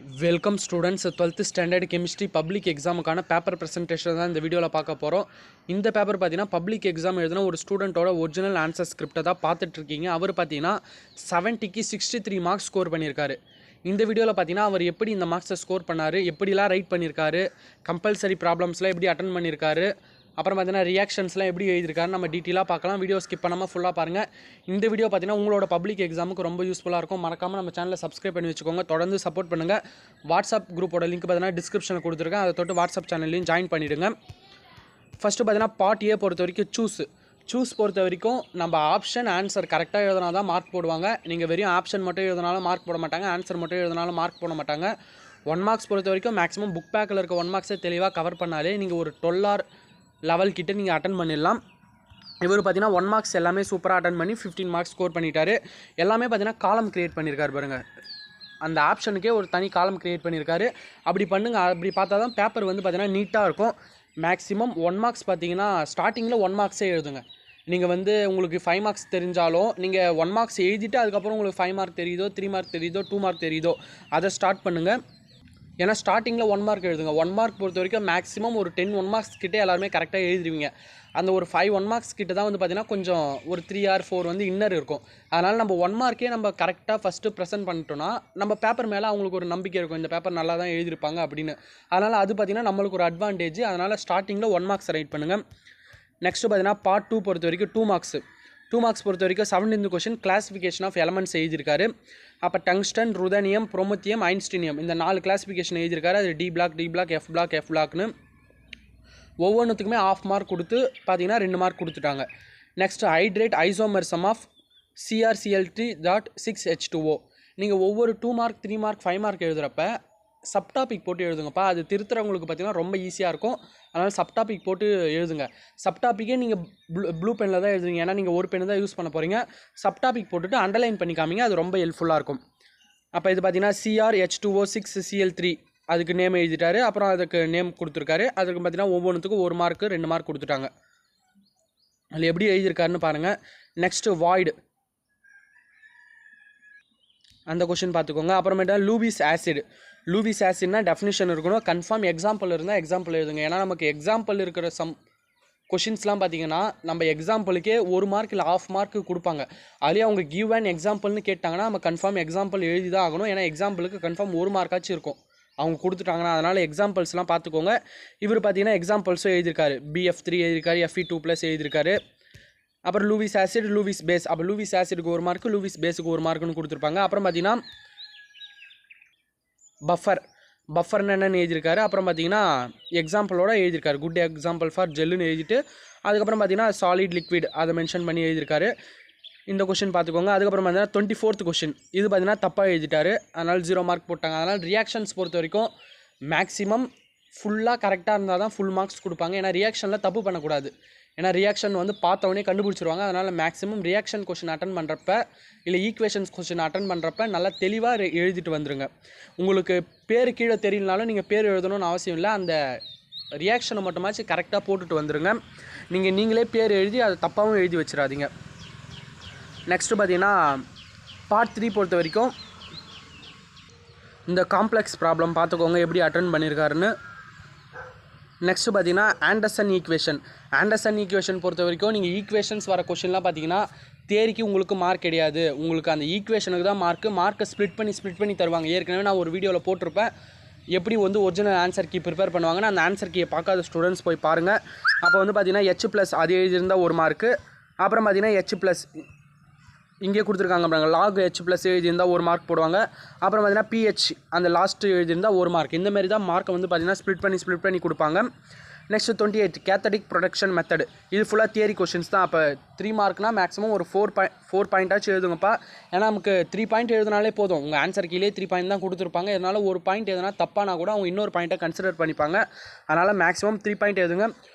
Welcome students 12th standard chemistry public எக்ஸாமுக்கான paper presentation தான் இந்த வீடியோவில் பார்க்க போகிறோம். இந்த பேப்பர் பார்த்தீங்கன்னா பப்ளிக் எக்ஸாம் எழுதின ஒரு ஸ்டூடெண்ட்டோட ஒரிஜினல் ஆன்சர் ஸ்கிரிப்டை தான் பார்த்துட்ருக்கீங்க. அவர் பார்த்தீங்கன்னா 70க்கு 63 மார்க்ஸ் ஸ்கோர் பண்ணியிருக்காரு. இந்த வீடியோவில் பார்த்தீங்கன்னா அவர் எப்படி இந்த மார்க்ஸை ஸ்கோர் பண்ணார், எப்படிலாம் ரைட் பண்ணியிருக்காரு, கம்பல்சரி ப்ராப்ளம்ஸ்லாம் எப்படி அட்டன் பண்ணியிருக்காரு, அப்புறம் பார்த்தீங்கன்னா ரியாக்ஷன்ஸ்லாம் எப்படி எழுதியிருக்காரு நம்ம டீட்டெயிலாக பார்க்கலாம். வீடியோ ஸ்கிப் பண்ணாமல் ஃபுல்லாக பாருங்கள். இந்த வீடியோ பார்த்தீங்கன்னா உங்களோட பப்ளிக் எக்ஸாமுக்கு ரொம்ப யூஸ்ஃபுல்லாக இருக்கும். மறக்காமல் நம்ம சேனலை சப்ஸ்கிரைப் பண்ணி வச்சுக்கோங்க, தொடர்ந்து சப்போர்ட் பண்ணுங்கள். வாட்ஸ்அப் குரூப்போட லிங்க் பார்த்தீங்கன்னா டிஸ்கிரிப்ஷனில் கொடுத்துருக்கேன், அதை தொட்டு வாட்ஸ்அப் சேனல்லையும் ஜாயின் பண்ணிவிடுங்க. ஃபஸ்ட்டு பார்த்தீங்கன்னா பார்ட் ஏ பொறுத்த வரைக்கும் சூஸ் பொறுத்த வரைக்கும் நம்ம ஆப்ஷன் ஆன்சர் கரெக்டாக எழுதினா தான் மார்க் போடுவாங்க. நீங்கள் வெறும் ஆப்ஷன் மட்டும் எழுதினாலும் மார்க் போட மாட்டாங்க, ஆன்சர் மட்டும் எழுதினாலும் மார்க் போட மாட்டாங்க. 1 மார்க்ஸ் பொறுத்த வரைக்கும் மேக்ஸிமம் புக் பேக்கில் இருக்க 1 மார்க்ஸை தெளிவாக கவர் பண்ணாலே நீங்கள் ஒரு 12 ஆர் லெவல் கிட்ட நீங்கள் அட்டன் பண்ணிடலாம். இவர் பார்த்தீங்கன்னா 1 மார்க்ஸ் எல்லாமே சூப்பராக அட்டன் பண்ணி 15 மார்க்ஸ் ஸ்கோர் பண்ணிட்டாரு. எல்லாமே பார்த்தீங்கன்னா காலம் கிரியேட் பண்ணியிருக்காரு பாருங்கள், அந்த ஆப்ஷனுக்கே ஒரு தனி காலம் கிரியேட் பண்ணியிருக்காரு. அப்படி அப்படி பார்த்தா தான் பேப்பர் வந்து பார்த்தீங்கன்னா நீட்டாக இருக்கும். மேக்ஸிமம் 1 மார்க்ஸ் பார்த்தீங்கன்னா ஸ்டார்டிங்கில் 1 மார்க்ஸே எழுதுங்க. நீங்கள் வந்து உங்களுக்கு 5 மார்க்ஸ் தெரிஞ்சாலும் நீங்கள் 1 மார்க்ஸ் எழுதிட்டு அதுக்கப்புறம் உங்களுக்கு 5 மார்க் தெரியுதோ, 3 மார்க் தெரியுதோ, 2 மார்க் தெரியுதோ அதை ஸ்டார்ட் பண்ணுங்கள். ஏன்னா ஸ்டார்டிங்கில் 1 மார்க் எழுதுங்க. 1 மார்க் பொறுத்த வரைக்கும் மேக்ஸிமம் ஒரு 10 1 மார்க்ஸ் கிட்டே எல்லாருமே கரெக்டாக எழுதிடுவீங்க. அந்த ஒரு 5 1 மார்க்ஸ் கிட்ட தான் வந்து பார்த்திங்கன்னா கொஞ்சம் ஒரு 3 ஆர் 4 வந்து இன்னர் இருக்கும். அதனால் நம்ம 1 மார்க்கே நம்ம கரெக்டாக ஃபஸ்ட்டு ப்ரெசென்ட் பண்ணிட்டோன்னா நம்ம பேப்பர் மேலே அவங்களுக்கு ஒரு நம்பிக்கை இருக்கும், இந்த பேப்பர் நல்லா தான் எழுதியிருப்பாங்க அப்படின்னு. அதனால் அது பார்த்திங்கன்னா நம்மளுக்கு ஒரு அட்வான்டேஜ். அதனால் ஸ்டார்டிங்கில் 1 மார்க்ஸ் ரைட் பண்ணுங்கள். நெக்ஸ்ட்டு பார்த்தீங்கன்னா பார்ட் 2 பொறுத்த வரைக்கும் 2 மார்க்ஸ் பொறுத்த வரைக்கும் 17th question classification of elements எழுதியிருக்காரு. அப்போ டங்ஸ்டன், ருதனியம், புரோமத்தியம், ஐன்ஸ்டீனியம் இந்த 4 கிளாஸிஃபிகேஷன் எழுதியிருக்காரு. அது டி பிளாக், எஃப் பிளாக்னு ஒவ்வொன்றுத்துக்குமே ½ மார்க் கொடுத்து பார்த்தீங்கன்னா 2 மார்க் கொடுத்துட்டாங்க. Next hydrate isomerism of CrCl3.6H2O. நீங்கள் ஒவ்வொரு 2 மார்க் 3 மார்க் 5 மார்க் எழுதுகிறப்ப சப்டாபிக் போட்டு எழுதுங்கப்பா. அது திருத்துறவங்களுக்கு பார்த்தீங்கன்னா ரொம்ப ஈஸியாக இருக்கும். அதனால் சப்டாபிக் போட்டு எழுதுங்க. சப்டாப்பிக்கே நீங்கள் ப்ளூ பெனில் தான் எழுதுவீங்க, ஏன்னா நீங்கள் ஒரு பென் தான் யூஸ் பண்ண போகிறீங்க. சப்டாபிக் போட்டுட்டு அண்டர்லைன் பண்ணி காமிங்க, அது ரொம்ப ஹெல்ப்ஃபுல்லாக இருக்கும். அப்போ இது பார்த்தீங்கன்னா CrH2O6Cl3 அதுக்கு நேம் எழுதிட்டாரு. அப்புறம் அதுக்கு நேம் கொடுத்துருக்காரு. அதுக்கு பார்த்தீங்கன்னா ஒவ்வொன்றுத்துக்கும் 1 மார்க்கு 2 மார்க் கொடுத்துட்டாங்க. அதில் எப்படி எழுதியிருக்காருன்னு பாருங்கள். நெக்ஸ்ட்டு வாய்டு அந்த கொஷின் பார்த்துக்கோங்க. அப்புறமேட்டா லூவிஸ் ஆசிட்னா டெஃபினிஷன் இருக்கணும். கன்ஃபார்ம் எக்ஸாம்பிள் இருந்தால் எக்ஸாம்பிள் எழுதுங்க. ஏன்னா நமக்கு எக்ஸாம்பிள் இருக்கிற கொஷின்ஸ்லாம் பார்த்தீங்கன்னா நம்ம எக்ஸாம்பிளுக்கே 1 மார்க் இல்லை ½ மார்க்கு கொடுப்பாங்க. அதுலேயே அவங்க கிவ் அண்ட் எக்ஸாம்பிள்னு கேட்டாங்கன்னா நம்ம கன்ஃபார்ம் எக்ஸாம்பிள் எழுதி தான் ஆகணும். ஏன்னா எக்ஸாம்பிளுக்கு கன்ஃபார்ம் 1 மார்க்காச்சும் இருக்கும் அவங்க கொடுத்துட்டாங்கன்னா. அதனால் எக்ஸாம்பிள்ஸ்லாம் பார்த்துக்கோங்க. இவர் பார்த்தீங்கன்னா எக்ஸாம்பிள்ஸும் எழுதியிருக்காரு. BF3 எழுதியிருக்காரு, Fe2+ எழுதியிருக்காரு. அப்புறம் லூவிஸ் ஆசிட், லூவிஸ் பேஸ். அப்போ லூவிஸ் ஆசிடுக்கு 1 மார்க்கு, லூவிஸ் பேஸுக்கு 1 மார்க்குன்னு கொடுத்துருப்பாங்க. அப்புறம் பார்த்தீங்கன்னா பஃபர்னு என்னென்னு எழுதியிருக்காரு. அப்புறம் பார்த்தீங்கன்னா எக்ஸாம்பிளோட எழுதியிருக்காரு. குட் எக்ஸாம்பிள் ஃபார் ஜெல்லுன்னு எழுதிட்டு அதுக்கப்புறம் பார்த்தீங்கன்னா சாலிட் லிக்விட் அதை மென்ஷன் பண்ணி எழுதியிருக்காரு. இந்த கொஷின் பார்த்துக்கோங்க. அதுக்கப்புறம் பார்த்தீங்கன்னா 24th கொஷின் இது பார்த்தீங்கன்னா தப்பாக எழுதிட்டாரு, அதனால் 0 மார்க் போட்டாங்க. அதனால் ரியாக்ஷன்ஸ் பொறுத்த வரைக்கும் மேக்ஸிமம் ஃபுல்லாக கரெக்டாக இருந்தால் தான் ஃபுல் மார்க்ஸ் கொடுப்பாங்க. ஏன்னா ரியாக்ஷனில் தப்பு பண்ணக்கூடாது. ஏன்னா ரியாக்ஷன் வந்து பார்த்தவொடனே கண்டுபிடிச்சிருவாங்க. அதனால் மேக்ஸிமம் ரியாக்ஷன் கொஷின் அட்டன் பண்ணுறப்ப இல்லை ஈக்குவேஷன்ஸ் கொஷின் அட்டன் பண்ணுறப்ப நல்லா தெளிவாக எழுதிட்டு வந்துடுங்க. உங்களுக்கு பேர் கீழே தெரியலனாலும் நீங்கள் பேர் எழுதணும்னு அவசியம் இல்லை. அந்த ரியாக்ஷனை மட்டுமாச்சு கரெக்டாக போட்டுட்டு வந்துடுங்க. நீங்களே பேர் எழுதி அதை தப்பாகவும் எழுதி வச்சிடாதீங்க. நெக்ஸ்ட்டு பார்த்தீங்கன்னா பார்ட் 3 பொறுத்த வரைக்கும் இந்த காம்ப்ளெக்ஸ் ப்ராப்ளம் பார்த்துக்கோங்க எப்படி அட்டன் பண்ணியிருக்காருன்னு. நெக்ஸ்ட்டு பார்த்தீங்கன்னா ஆண்டர்சன் ஈக்குவேஷன் பொறுத்த வரைக்கும் நீங்கள் ஈக்குவேஷன்ஸ் வர கொஷின்லாம் பார்த்தீங்கன்னா தேரிக்கு உங்களுக்கு மார்க் கிடையாது, உங்களுக்கு அந்த ஈக்குவேஷனுக்கு தான் மார்க்கை ஸ்ப்ளிட் பண்ணி தருவாங்க. ஏற்கனவே நான் ஒரு வீடியோவில் போட்டிருப்பேன் எப்படி வந்து ஒரிஜினல் ஆன்சர் கீ ப்ரிப்பேர் பண்ணுவாங்கன்னா. அந்த ஆன்சர் கீயை பார்க்காத ஸ்டூடெண்ட்ஸ் போய் பாருங்கள். அப்போ வந்து பார்த்தீங்கன்னா H+ அது எழுதியிருந்தால் 1 மார்க்கு. அப்புறம் பார்த்தீங்கன்னா H+ இங்கே கொடுத்துருக்காங்க பாருங்க, லாக் H+ எழுதியிருந்தால் 1 மார்க் போடுவாங்க. அப்புறம் பார்த்தீங்கன்னா PH அந்த லாஸ்ட்டு எழுதியிருந்தால் 1 மார்க். இந்தமாரி தான் மார்க்கை வந்து பார்த்தீங்கன்னா ஸ்ப்ளிட் பண்ணி கொடுப்பாங்க. Next 28 cathodic protection method. இது ஃபுல்லாக தியரி கொஷின்ஸ் தான். அப்போ 3 மார்க்னால் மேக்ஸிமம் ஒரு 4 பாயிண்ட்டாச்சும் எழுதுங்கப்பா. ஏன்னா நமக்கு 3 பாயிண்ட் எழுதினாலே போதும். உங்கள் ஆன்சர் கீழே 3 பாயிண்ட் தான் கொடுத்துருப்பாங்க. இதனால் 1 பாயிண்ட் எதுனா தப்பானா கூட அவங்க இன்னொரு பாயிண்ட்டை கன்சிடர் பண்ணிப்பாங்க. அதனால் மேக்ஸிமம் 3 பாயிண்ட் எழுதுங்க.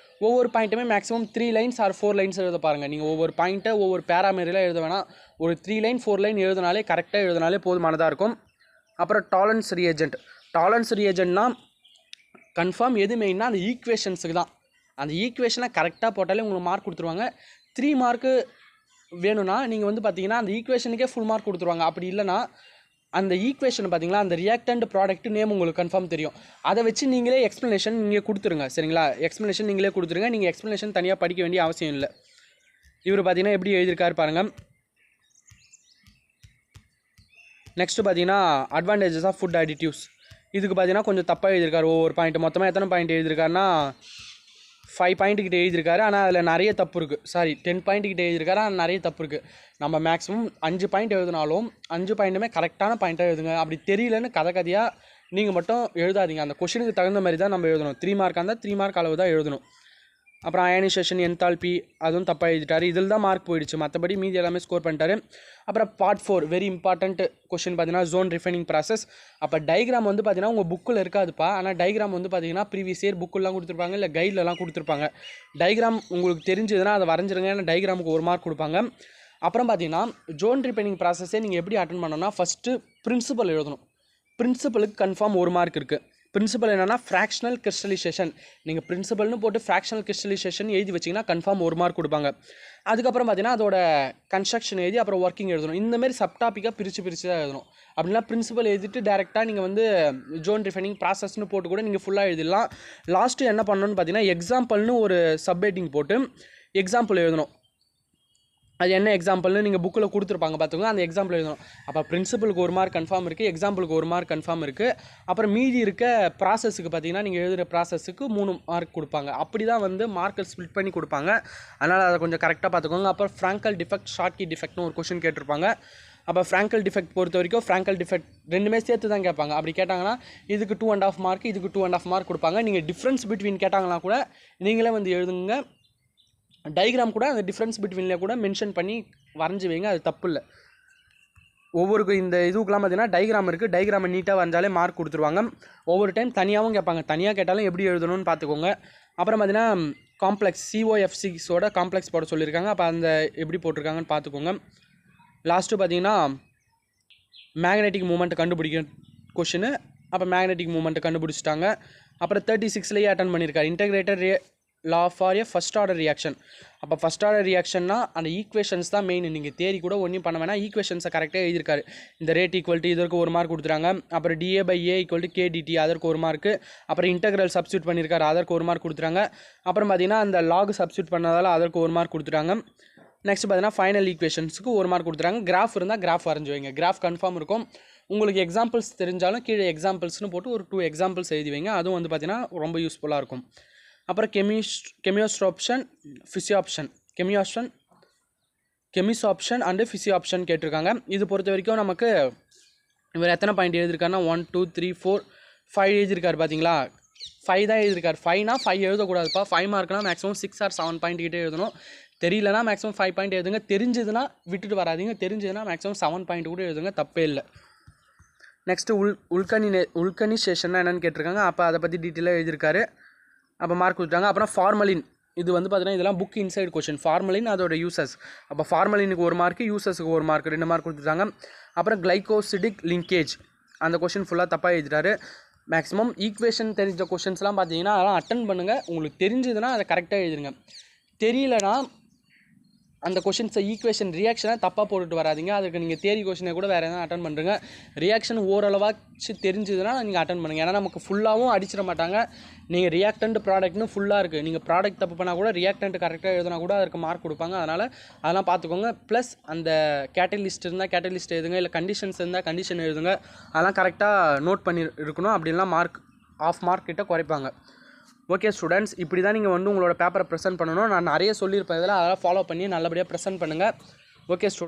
ஒவ்வொரு பாயிண்ட்டுமே மேக்ஸிமம் 3 லைன்ஸ் ஆர் 4 லைன்ஸ் எழுத பாருங்கள். நீங்கள் ஒவ்வொரு பாயிண்ட்டை ஒவ்வொரு பேராமீட்டரில் எழுத வேணாம். ஒரு 3 லைன் 4 லைன் எழுதினாலே கரெக்டாக எழுதினாலே போதுமானதாக இருக்கும். அப்புறம் டாலரன்ஸ் ரியேஜென்ட்னா கன்ஃபார்ம் எது மெயின்னா அந்த ஈக்குவேஷன்ஸுக்கு தான். அந்த ஈக்குவேஷனை கரெக்டாக போட்டாலே உங்களுக்கு மார்க் கொடுத்துருவாங்க. 3 மார்க்கு வேணும்னா நீங்கள் வந்து பார்த்தீங்கன்னா அந்த ஈக்குவேஷனுக்கே ஃபுல் மார்க் கொடுத்துருவாங்க. அப்படி இல்லைனா அந்த ஈக்குவேஷன் பார்த்தீங்களா, அந்த ரியாக்டண்ட் ப்ராடக்ட் நேம் உங்களுக்கு கன்ஃபார்ம் தெரியும். அதை வச்சு நீங்களே எக்ஸ்ப்ளனேஷன் நீங்கள் கொடுத்துருங்க. சரிங்களா, எக்ஸ்ப்ளனேஷன் நீங்களே கொடுத்துருங்க. நீங்கள் எக்ஸ்ப்ளனேஷன் தனியாக படிக்க வேண்டிய அவசியம் இல்லை. இவர் பார்த்தீங்கன்னா எப்படி எழுதியிருக்காரு பாருங்கள். நெக்ஸ்ட்டு பார்த்தீங்கன்னா அட்வான்டேஜஸ் ஆஃப் ஃபுட் அடிட்டிவ்ஸ். இதுக்கு பார்த்தீங்கன்னா கொஞ்சம் தப்பாக எழுதியிருக்காரு. ஒவ்வொரு பாயிண்ட் மொத்தமாக எத்தனை பாயிண்ட் எழுதியிருக்காருன்னா 5 பாயிண்ட் கிட்ட எழுதியிருக்காரு. ஆனால் அதில் நிறைய தப்பு இருக்குது. சாரி 10 பாயிண்ட் கிட்ட எழுதியிருக்காரு. ஆனால் நிறைய தப்பு இருக்குது. நம்ம மேக்ஸிமம் 5 பாயிண்ட் எழுதினாலும் 5 பாயிண்ட்டுமே கரெக்டான பாயிண்ட்டாக எழுதுங்க. அப்படி தெரியலன்னு கதையாக நீங்கள் மட்டும் எழுதாதீங்க. அந்த கொஷினுக்கு தகுந்த மாதிரி தான் நம்ம எழுதணும். 3 மார்க்காக இருந்தால் 3 மார்க் அளவு தான் எழுதணும். அப்புறம் அயனைசேஷன், என்தால்பி அதுவும் தப்பாக எழுதிட்டார். இதில் தான் மார்க் போயிடுச்சு. மற்றபடி மீதி எல்லாமே ஸ்கோர் பண்ணிட்டாரு. அப்புறம் பார்ட் 4 வெரி இம்பார்ட்டண்ட் கொஷின் பார்த்தீங்கன்னா ஜோன் ரிஃபைனிங் ப்ராசஸ். அப்போ டைக்ராம் வந்து பார்த்தீங்கன்னா உங்கள் புக்கில் இருக்காதுப்பா. ஆனால் டைக்ராம் வந்து பார்த்தீங்கன்னா ப்ரீவியஸ் இயர் புக்கெல்லாம் கொடுத்துருப்பாங்க, இல்லை கைட்லலாம் கொடுத்துருப்பாங்க. டைக்ராம் உங்களுக்கு தெரிஞ்சதுன்னா அதை வரைஞ்சிருங்க. ஏன்னா டைக்ராமுக்கு 1 மார்க் கொடுப்பாங்க. அப்புறம் பார்த்தீங்கன்னா ஜோன் ரிஃபைனிங் ப்ராசஸே நீங்கள் எப்படி அட்டன் பண்ணணும்னா ஃபஸ்ட்டு பிரின்சிபல் எழுதணும். பிரின்சிபலுக்கு கன்ஃபார்ம் 1 மார்க் இருக்குது. பிரின்சிபல் என்னன்னா ஃப்ராக்ஷனல் கிறிஸ்டலைசேஷன். நீங்கள் பிரின்சிபல்னு போட்டு ஃப்ராக்ஷனல் கிறிஸ்டலைசேஷன் எழுதி வச்சிங்கன்னா கன்ஃபார்ம் 1 மார்க் கொடுப்பாங்க. அதுக்கப்புறம் பார்த்தீங்கன்னா அதோட கன்ஸ்ட்ரக்ஷன் எழுதி அப்புறம் ஒர்க்கிங் எழுதணும். இந்தமாரி சப்டாப்பிக்காக பிரித்து தான் எழுதணும். அப்படின்னா பிரின்சிபல் எழுதிட்டு டேரெக்டாக நீங்கள் வந்து ஜோன் ரிஃபைனிங் ப்ராசஸ்னு போட்டு கூட நீங்கள் ஃபுல்லாக எழுதிடலாம். லாஸ்ட்டு என்ன பண்ணணும்னு பார்த்தீங்கன்னா எக்ஸாம்பிள்னு ஒரு சப்ஹெட்டிங் போட்டு எக்ஸாம்பிள் எழுதணும். அது என்ன எக்ஸாம்பிள்னு நீங்கள் புக்கில் கொடுத்துருப்பாங்க பார்த்துக்கோங்க. அந்த எக்ஸாம்பிள் எழுதணும். அப்போ பிரின்சிபலுக்கு 1 மார்க் கன்ஃபார்ம் இருக்குது, எக்ஸாம்பிளுக்கு 1 மார்க் கன்ஃபார்ம் இருக்குது. அப்புறம் மீதி இருக்க ப்ராசஸுக்கு பார்த்தீங்கன்னா நீங்கள் எழுதுகிற ப்ராசஸுக்கு 3 மார்க் கொடுப்பாங்க. அப்படி தான் வந்து மார்க்கை ஸ்ப்ளிட் பண்ணி கொடுப்பாங்க. அதனால் அதை கொஞ்சம் கரெக்டாக பார்த்துக்கோங்க. அப்புறம் ஃப்ராங்கல் டிஃபெக்ட், ஷார்ட் கீ டிஃபெக்ட்னு ஒரு கொஷின் கேட்டிருப்பாங்க. அப்போ ஃப்ராங்கல் டிஃபெக்ட் பொறுத்த வரைக்கும் ஃப்ராங்கல் டிஃபெக்ட் ரெண்டுமே சேர்த்து தான் கேட்பாங்க. அப்படி கேட்டாங்கன்னா இதுக்கு 2.5 மார்க், இதுக்கு 2.5 மார்க் கொடுப்பாங்க. நீங்கள் டிஃப்ரென்ஸ் பிட்வீன் கேட்டாங்கன்னா கூட நீங்களே வந்து எழுதுங்க. டைக்ராம் கூட அந்த டிஃப்ரென்ஸ் பிட்வீனில் கூட மென்ஷன் பண்ணி வரைஞ்சி வைங்க. அது தப்பு இல்லை. ஒவ்வொரு இந்த இதுக்கெலாம் பார்த்தீங்கன்னா டைக்ராம் இருக்குது. டைக்ராமை நீட்டாக வரைஞ்சாலே மார்க் கொடுத்துருவாங்க. ஒவ்வொரு டைம் தனியாகவும் கேட்பாங்க. தனியாக கேட்டாலும் எப்படி எழுதணும்னு பார்த்துக்கோங்க. அப்புறம் பார்த்தீங்கன்னா காம்ப்ளெக்ஸ் COF6ஓட காம்ப்ளெக்ஸ் போட சொல்லியிருக்காங்க. அப்போ அந்த எப்படி போட்டிருக்காங்கன்னு பார்த்துக்கோங்க. லாஸ்ட்டு பார்த்தீங்கன்னா மேக்னெட்டிக் மூமெண்ட் கண்டுபிடிக்க கொஷினு. அப்போ மேக்னெட்டிக் மூமெண்ட்டை கண்டுபிடிச்சிட்டாங்க. அப்புறம் 36லேயே அட்டன் பண்ணியிருக்காரு. Integrated law for first order reaction. அப்போ ஃபஸ்ட் ஆர்டர் ரியாக்ஷன்னா அந்த ஈக்குவேஷன்ஸ் தான் மெயின். நீங்கள் தேரி கூட ஒன்றும் பண்ண வேணாம். ஈக்குவேஷன்ஸை கரெக்டாக எழுதியிருக்காரு. இந்த ரேட் ஈக்குவல்ட்டு இதற்கு 1 மார்க் கொடுத்துறாங்க. அப்புறம் DA/A = KDT அதற்கு 1 மார்க்கு. அப்புறம் இன்டெக்ரல் சப்ஸ்டியூட் பண்ணியிருக்காரு, அதற்கு 1 மார்க் கொடுத்துறாங்க. அப்புறம் பார்த்தீங்கன்னா அந்த லாக் சப்ஸ்டியூட் பண்ணதால் அதற்கு 1 மார்க் கொடுத்துட்டாங்க. நெக்ஸ்ட் பார்த்தீங்கன்னா ஃபைனல் ஈக்குவேஷன்ஸுக்கு 1 மார்க் கொடுத்துறாங்க. கிராஃப் இருந்தால் கிராஃப் வரைஞ்சி வைங்க. கிராஃப் கன்ஃபார்ம் இருக்கும். உங்களுக்கு எக்ஸாம்பிள்ஸ் தெரிஞ்சாலும் கீழே எக்ஸாம்பிள்ஸ்னு போட்டு ஒரு 2 எக்ஸாம்பிள்ஸ் எழுதி வைங்க. அதுவும் வந்து பார்த்தீங்கன்னா ரொம்ப யூஸ்ஃபுல்லாக இருக்கும். அப்புறம் கெமியோஸ்ட்ராப்ஷன், ஃபிசியோப்ஷன், கெமிசாப்ஷன் அண்டு ஃபிசியோப்ஷன் கேட்டிருக்காங்க. இது பொறுத்த வரைக்கும் நமக்கு இவர் எத்தனை பாயிண்ட் எழுதியிருக்காருன்னா 1 2 3 4 5 எழுதியிருக்காரு. பார்த்தீங்களா, 5 தான் எழுதியிருக்காரு. 5னா 5 எழுதக்கூடாதுப்பா. 5 மார்க்னா மேக்ஸிமம் 6 or 7 பாயிண்ட் கிட்டே எழுதணும். தெரியலனா மேக்ஸிமம் 5 பாயிண்ட் எழுதுங்க. தெரிஞ்சதுன்னா விட்டுட்டு வராதிங்க. தெரிஞ்சதுன்னா மேக்ஸிமம் 7 பாயிண்ட் கூட எழுதுங்க, தப்பே இல்லை. நெக்ஸ்ட்டு உல்கனிசேஷன்னா என்னென்னு கேட்டிருக்காங்க. அப்போ அதை பற்றி டீட்டெயிலாக எழுதியிருக்காரு. அப்போ மார்க் கொடுத்தாங்க. அப்புறம் ஃபார்மலின், இது வந்து பார்த்தீங்கன்னா இதெல்லாம் புக் இன்சைடு கொஷின். ஃபார்மலின் அதோட யூசஸ். அப்போ ஃபார்மலினுக்கு 1 மார்க்கு, யூசஸுக்கு 1 மார்க், 2 மார்க் கொடுத்துட்டாங்க. அப்புறம் கிளைகோசிடிக் லிங்கேஜ், அந்த கொஷின் ஃபுல்லாக தப்பாக எழுதிட்டாரு. மேக்ஸிமம் ஈக்குவேஷன் தெரிஞ்ச கொஷின்ஸ்லாம் பார்த்தீங்கன்னா அதெல்லாம் அட்டன் பண்ணுங்கள். உங்களுக்கு தெரிஞ்சதுன்னா அதை கரெக்டாக எழுதுங்க. தெரியலனா அந்த கொஷின்ஸை ஈக்குவேஷன் ரியாக்ஷனை தப்பாக போட்டுட்டு வராதிங்க. அதுக்கு நீங்கள் தியரி கொஷினை கூட வேறு எதாவது அட்டன் பண்ணுறங்க. ரியாக்ஷன் ஓரளவாச்சு தெரிஞ்சதுன்னா நீங்கள் அட்டன் பண்ணுங்கள். ஏன்னா நமக்கு ஃபுல்லாகவும் அடிச்சிட மாட்டாங்க. நீங்கள் ரியாக்டன்ட் ப்ராடக்ட்னு ஃபுல்லாக இருக்குது. நீங்கள் ப்ராடக்ட் தப்பு பண்ணால் கூட ரியாக்டன்ட் கரெக்டாக எழுதினா கூட அதுக்கு மார்க் கொடுப்பாங்க. அதனால் அதெல்லாம் பார்த்துக்கோங்க. ப்ளஸ் அந்த கேட்டலிஸ்ட் இருந்தால் கேட்டலிஸ்ட் எழுதுங்க, இல்லை கண்டிஷன்ஸ் இருந்தால் கண்டிஷன் எழுதுங்க. அதெல்லாம் கரெக்டாக நோட் பண்ணி இருக்கணும். அப்படின்லாம் மார்க் ½ மார்க் கிட்ட குறைப்பாங்க. ஓகே ஸ்டூடெண்ட்ஸ், இப்படி தான் நீங்கள் வந்து உங்களோட பேப்பரை ப்ரெசென்ட் பண்ணணும். நான் நிறைய சொல்லியிருப்பேன் இதில். அதெல்லாம் ஃபாலோ பண்ணி நல்லபடியாக ப்ரெசென்ட் பண்ணுங்கள். Okay student.